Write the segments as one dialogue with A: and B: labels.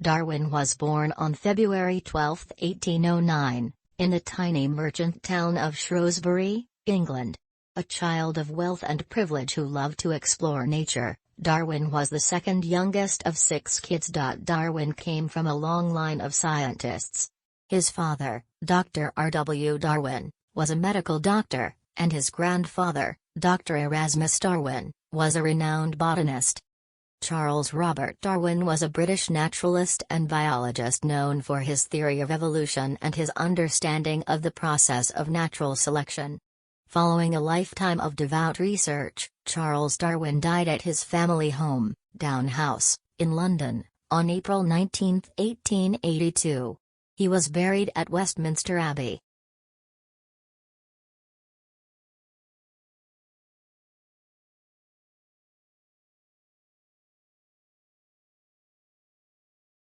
A: Darwin was born on February 12, 1809, in the tiny merchant town of Shrewsbury, England. A child of wealth and privilege who loved to explore nature, Darwin was the second youngest of 6 kids. Darwin came from a long line of scientists. His father, Dr. R. W. Darwin, was a medical doctor, and his grandfather, Dr. Erasmus Darwin, was a renowned botanist. Charles Robert Darwin was a British naturalist and biologist known for his theory of evolution and his understanding of the process of natural selection. Following a lifetime of devout research, Charles Darwin died at his family home, Down House, in London, on April 19, 1882. He was buried at Westminster Abbey.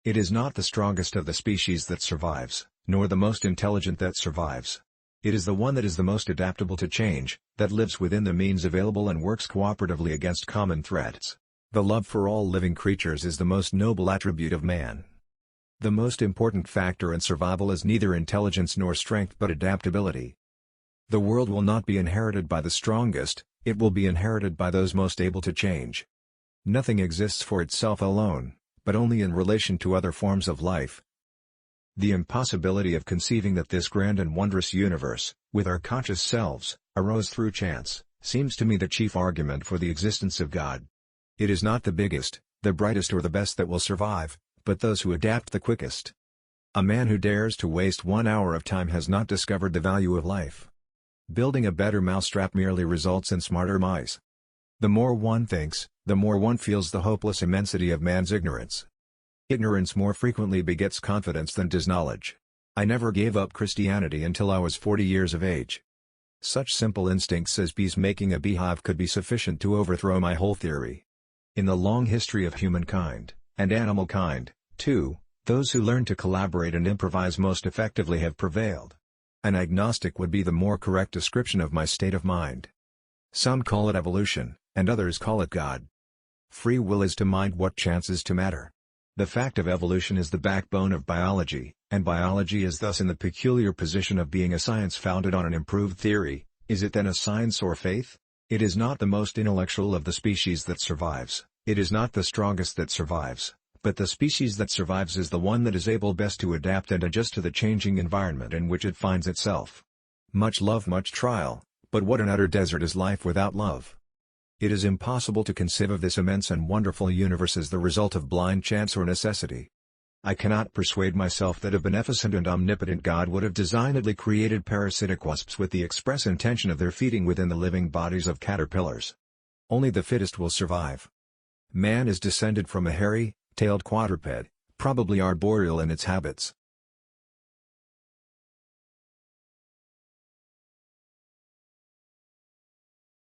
B: It is not the strongest of the species that survives, nor the most intelligent that survives. It is the one that is the most adaptable to change, that lives within the means available and works cooperatively against common threats. The love for all living creatures is the most noble attribute of man. The most important factor in survival is neither intelligence nor strength but adaptability. The world will not be inherited by the strongest, it will be inherited by those most able to change. Nothing exists for itself alone, but only in relation to other forms of life. The impossibility of conceiving that this grand and wondrous universe, with our conscious selves, arose through chance, seems to me the chief argument for the existence of God. It is not the biggest, the brightest or the best that will survive, but those who adapt the quickest. A man who dares to waste 1 hour of time has not discovered the value of life. Building a better mousetrap merely results in smarter mice. The more one thinks, the more one feels the hopeless immensity of man's ignorance. Ignorance more frequently begets confidence than does knowledge. I never gave up Christianity until I was 40 years of age. Such simple instincts as bees making a beehive could be sufficient to overthrow my whole theory. In the long history of humankind, and animal kind, too, those who learn to collaborate and improvise most effectively have prevailed. An agnostic would be the more correct description of my state of mind. Some call it evolution, and others call it God. Free will is to mind what chances to matter. The fact of evolution is the backbone of biology, and biology is thus in the peculiar position of being a science founded on an improved theory. Is it then a science or faith? It is not the most intellectual of the species that survives, it is not the strongest that survives, but the species that survives is the one that is able best to adapt and adjust to the changing environment in which it finds itself. Much love, much trial, but what an utter desert is life without love. It is impossible to conceive of this immense and wonderful universe as the result of blind chance or necessity. I cannot persuade myself that a beneficent and omnipotent God would have designedly created parasitic wasps with the express intention of their feeding within the living bodies of caterpillars. Only the fittest will survive. Man is descended from a hairy, tailed quadruped, probably arboreal in its habits.